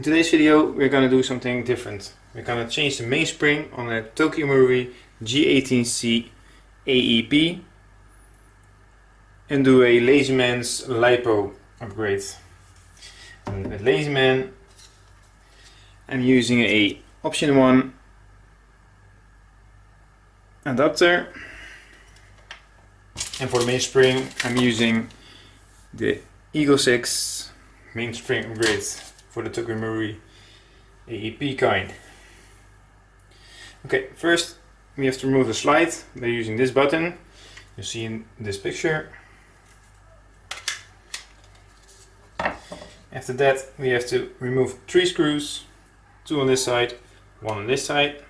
today's video we're going to do something different. We're going to change the mainspring on a Tokyo Marui G18c AEP and do a Lazyman's LiPo upgrade. And with Lazyman I'm using a option 1 adapter, and for the mainspring I'm using the Eagle 6 mainspring upgrade for the Tokyo Marui AEP kind. Okay, first we have to remove the slide by using this button you see in this picture. After that we have to remove 3 screws, 2 on this side, 1 on this side.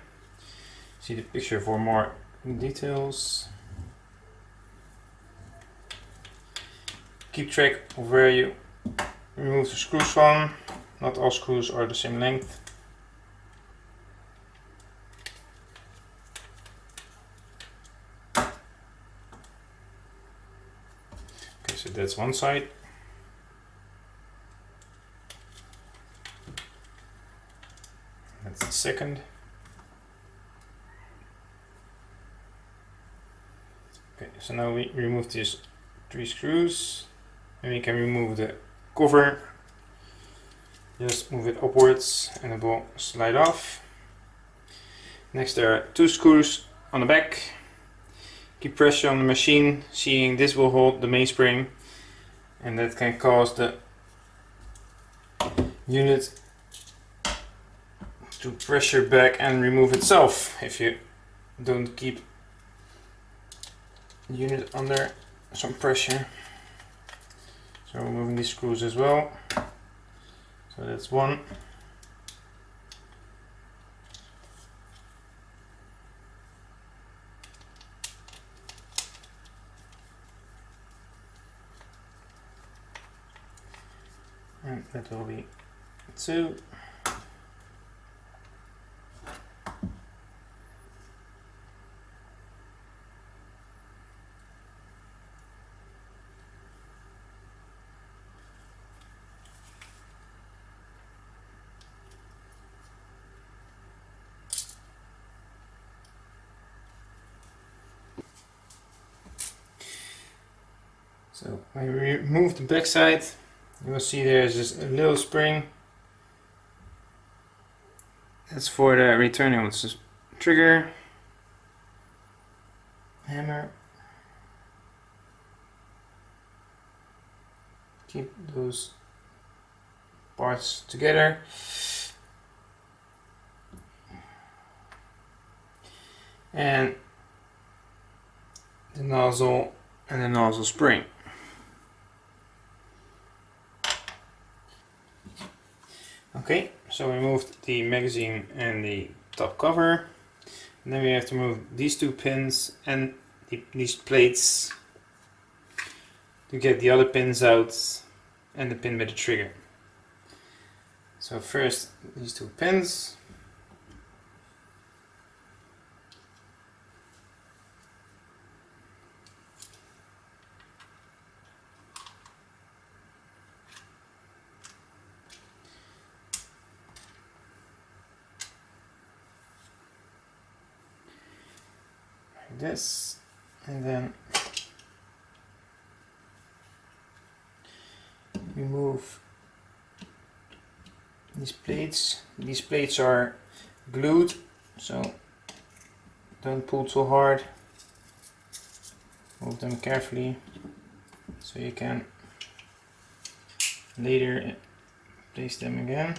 See the picture for more details. Keep track of where you remove the screws from. Not all screws are the same length. Okay, so that's one side. That's the second. Okay, so now we remove these 3 screws and we can remove the cover. Just move it upwards and it will slide off. Next there are 2 screws on the back. Keep pressure on the machine, seeing this will hold the mainspring, and that can cause the unit to pressure back and remove itself if you don't keep the unit under some pressure. So removing these screws as well. So that's one. And that will be 2. So when you remove the back side, you will see there's just a little spring. That's for the returning on the trigger, hammer. Keep those parts together. And the nozzle and the nozzle spring. Okay, so we removed the magazine and the top cover. And then we have to remove these 2 pins and these plates to get the other pins out and the pin with the trigger. So first these 2 pins. This, and then remove these plates. These plates are glued, so don't pull too hard. Move them carefully so you can later place them again.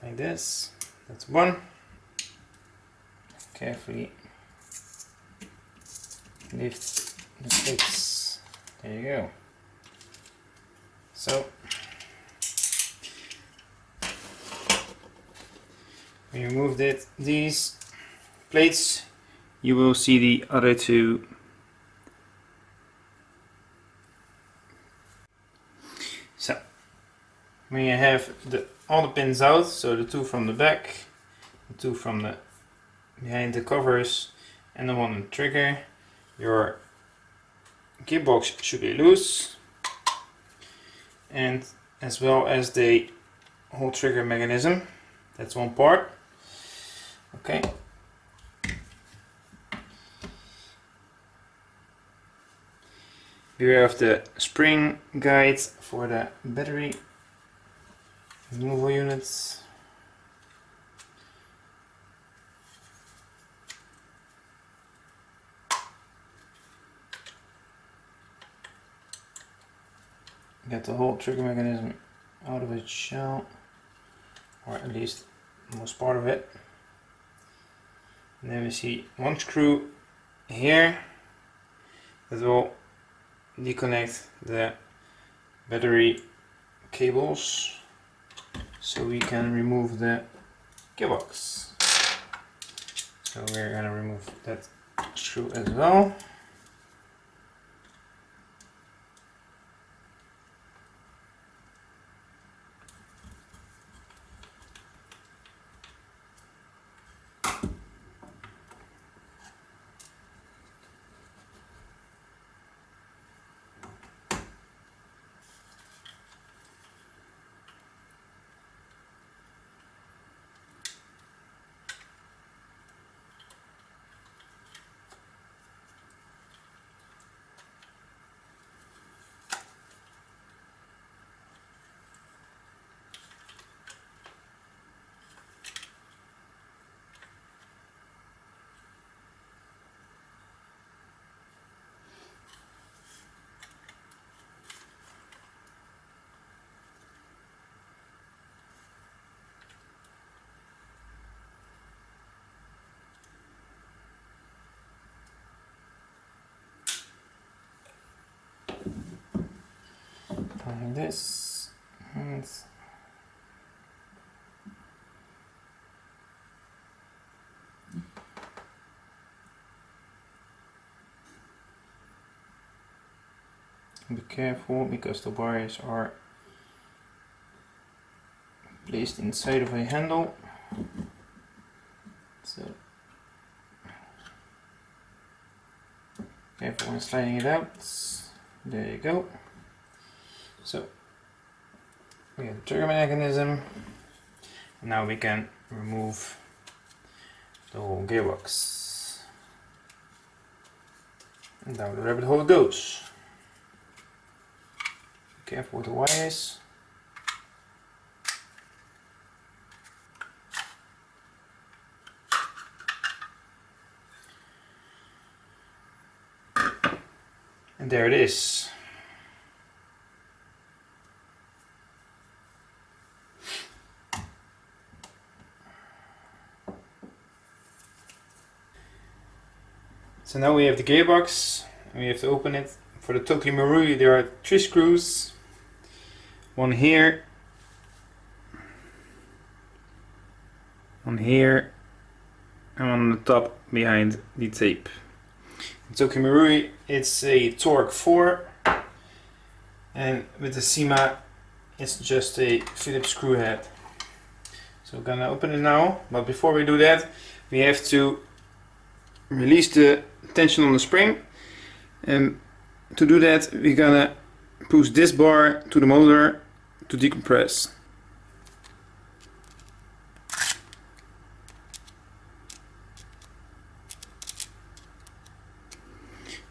Like this. That's one. Carefully lift the plates. There you go. So when you remove these plates, you will see the other 2. So when you have all the pins out, so the 2 from the back, the 2 from the behind the covers, and the one on the trigger, your gearbox should be loose, and as well as the whole trigger mechanism. That's one part. Okay. Beware of the spring guide for the battery removal units. Get the whole trigger mechanism out of its shell, or at least most part of it. And then we see one screw here that will disconnect the battery cables so we can remove the gearbox. So we're gonna remove that screw as well. Like this, and be careful because the wires are placed inside of a handle. So careful when sliding it out. There you go. So we have the trigger mechanism. Now we can remove the whole gearbox. And down the rabbit hole it goes. Be careful with the wires. And there it is. So now we have the gearbox, and we have to open it. For the Tokyo Marui there are 3 screws. One here, one here, and one on the top behind the tape. In Tokyo Marui it's a torque 4, and with the CIMA it's just a Phillips screw head. So we're gonna open it now, but before we do that we have to release the tension on the spring, and to do that we're gonna push this bar to the motor to decompress.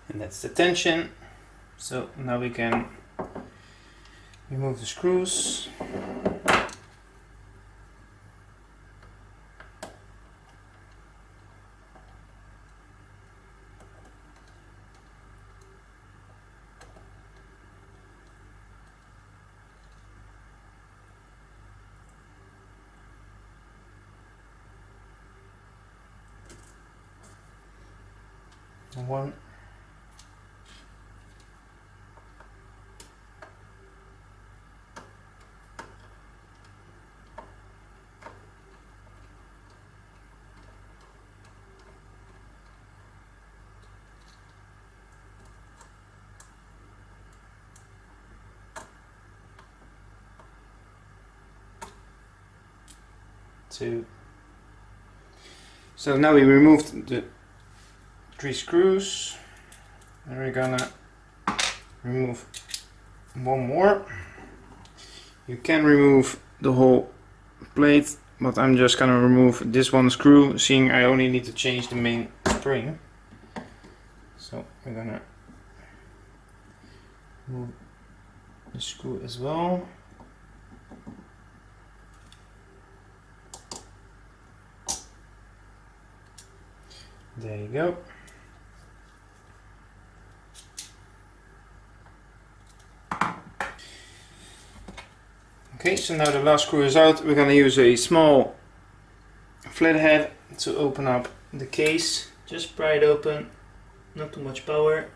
And that's the tension. So now we can remove the screws. One. Two. So now we removed the 3 screws, and we're gonna remove one more. You can remove the whole plate, but I'm just gonna remove this one screw, seeing I only need to change the main spring. So we're gonna move the screw as well. There you go. Okay, so now the last screw is out. We're gonna use a small flathead to open up the case. Just pry it open, not too much power.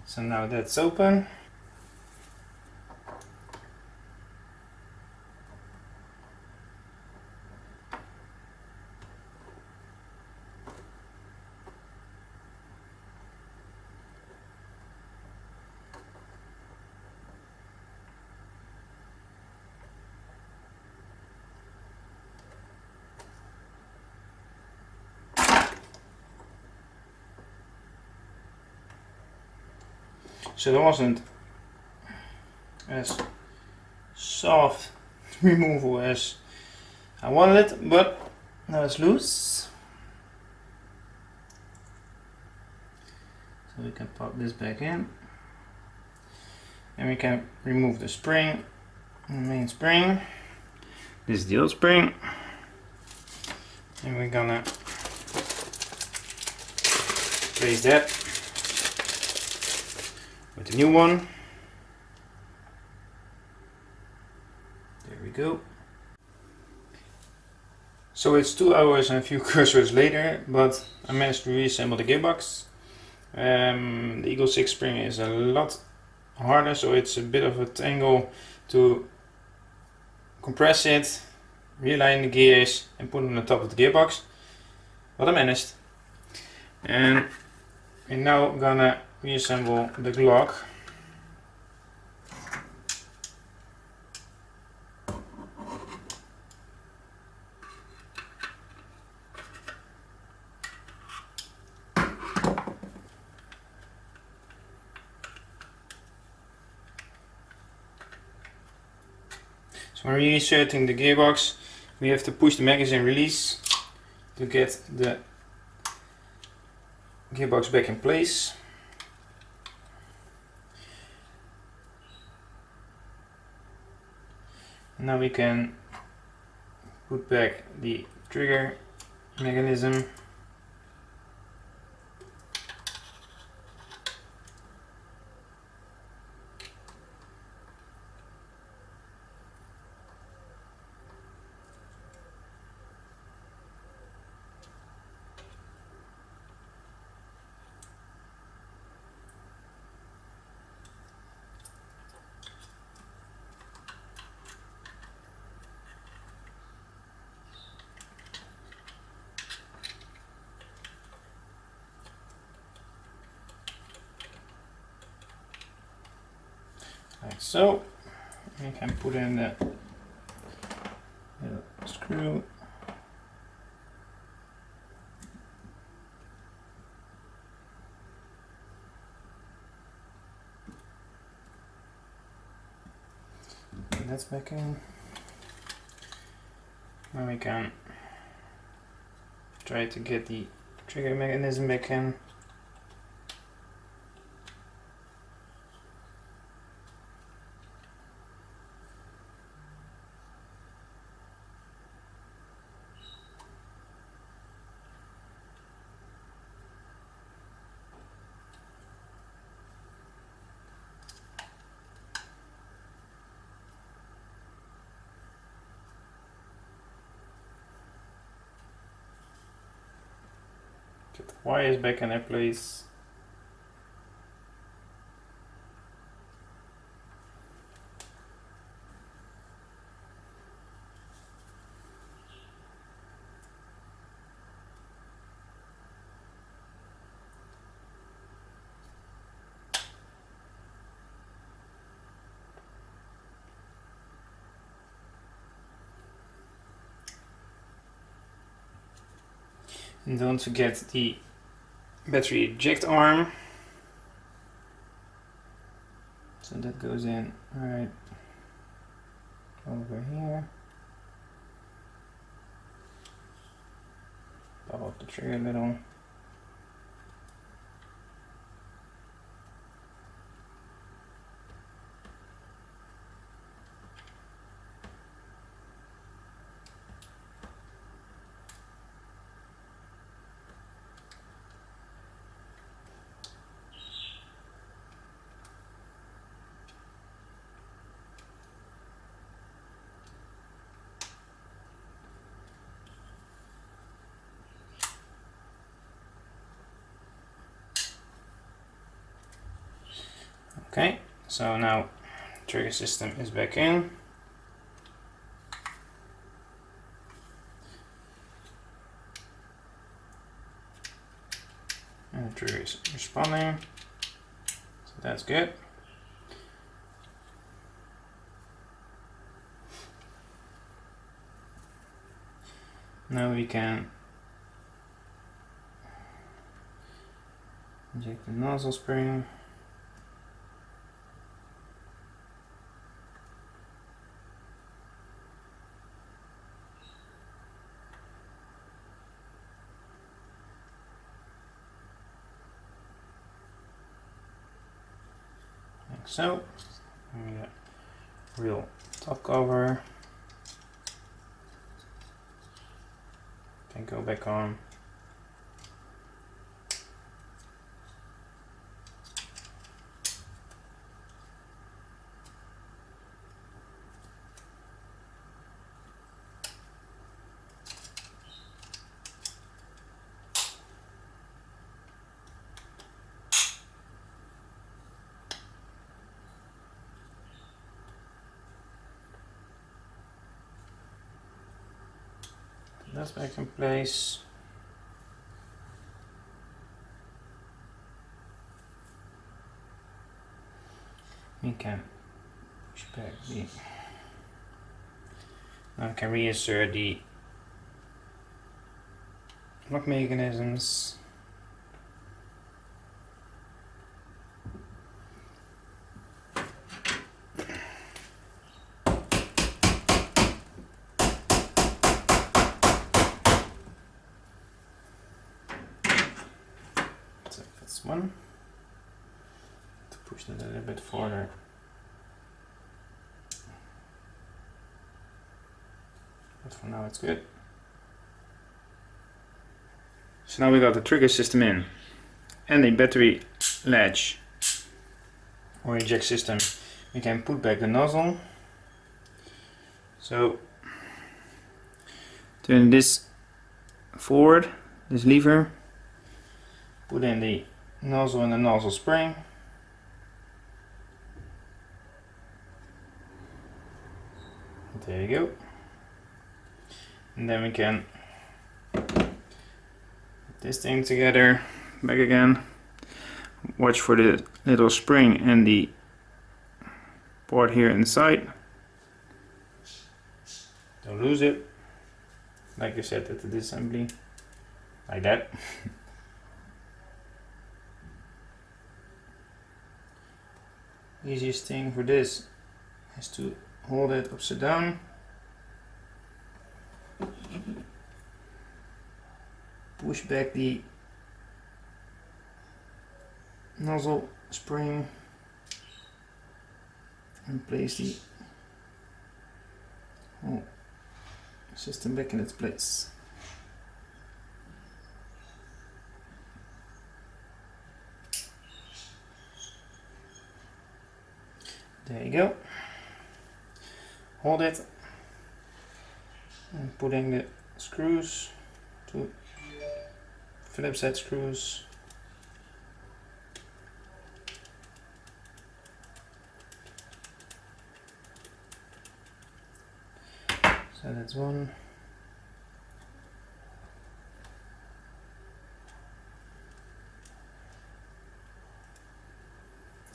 So now that's open. So that wasn't as soft removal as I wanted it, but now it's loose. So we can pop this back in. And we can remove the spring, the main spring. This is the old spring. And we're gonna place that with the new one. There we go. So it's 2 hours and a few cursors later, but I managed to reassemble the gearbox. The Eagle 6 spring is a lot harder, so it's a bit of a tangle to compress it, realign the gears and put it on the top of the gearbox. But I managed. And we're now gonna reassemble the Glock. So when reinserting the gearbox, we have to push the magazine release to get the gearbox back in place. Now we can put back the trigger mechanism. Like so. We can put in the little screw. And that's back in. Now we can try to get the trigger mechanism back in. Get the wires back in their place. And don't forget the battery eject arm. So that goes in right over here. Pop up the trigger a little. Okay, so now trigger system is back in. And the trigger is responding, so that's good. Now we can inject the nozzle spring. Like so. And we got real top cover. Can go back on. That's back in place. We can push back the. Now we can reinsert the lock mechanisms. One to push that a little bit further. But for now it's good. So now we got the trigger system in and the battery latch or eject system. We can put back the nozzle. So turn this forward, this lever, put in the nozzle and the nozzle spring. There you go. And then we can put this thing together, back again. Watch for the little spring and the part here inside. Don't lose it. Like I said at the disassembly. Like that. Easiest thing for this is to hold it upside down, push back the nozzle spring and place the whole system back in its place. There you go. Hold it and putting the screws, two Phillips head screws. So that's one.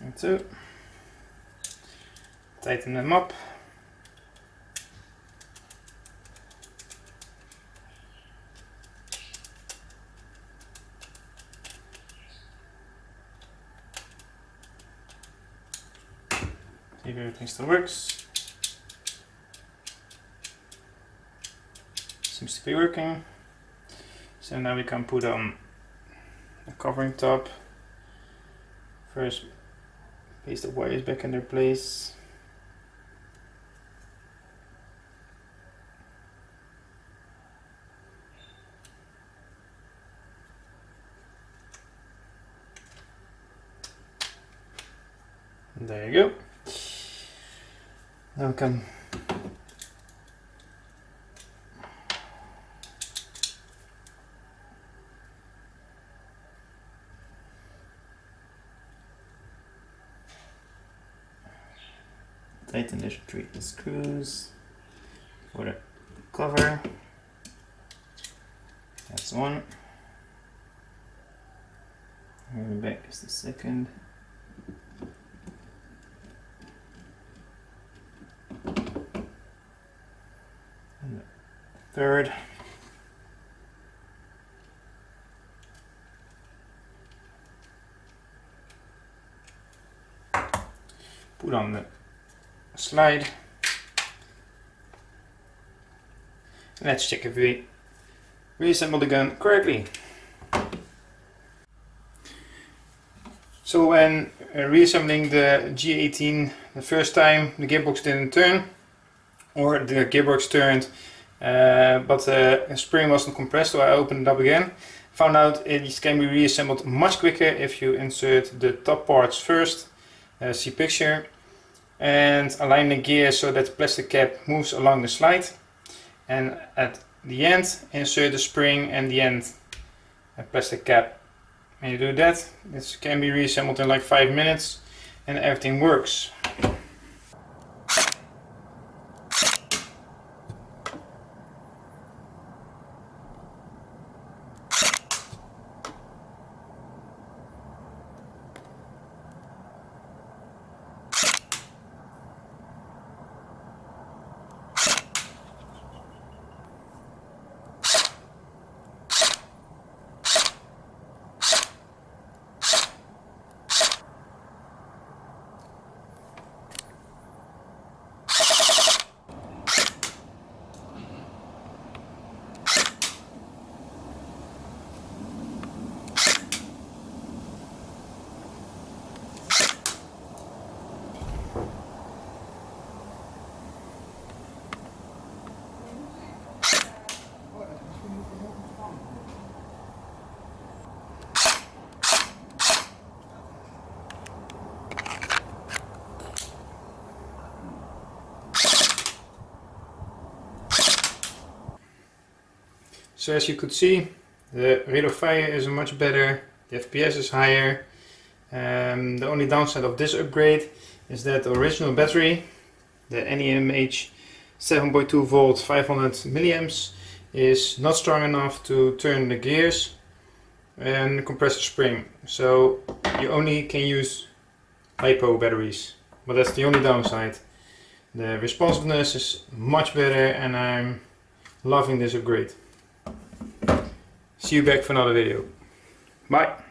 And two. Tighten them up. See if everything still works. Seems to be working. So now we can put on a covering top. First, place the wires back in their place. There you go. Now we can tighten the three screws for the cover. That's one. And back is the second. And the third. Put on the slide. Let's check if we reassembled the gun correctly. So when reassembling the G18 the first time, the gearbox didn't turn, or the gearbox turned but the spring wasn't compressed, so I opened it up again. Found out it can be reassembled much quicker if you insert the top parts first, see picture, and align the gear so that the plastic cap moves along the slide, and at the end insert the spring and the end a plastic cap. When you do that, this can be reassembled in like 5 minutes and everything works. So as you could see, the rate of fire is much better, the FPS is higher. The only downside of this upgrade is that the original battery, the NEMH 7.2 volt 500 milliamps, is not strong enough to turn the gears and compress the spring. So you only can use LiPo batteries, but that's the only downside. The responsiveness is much better and I'm loving this upgrade. See you back for another video. Bye!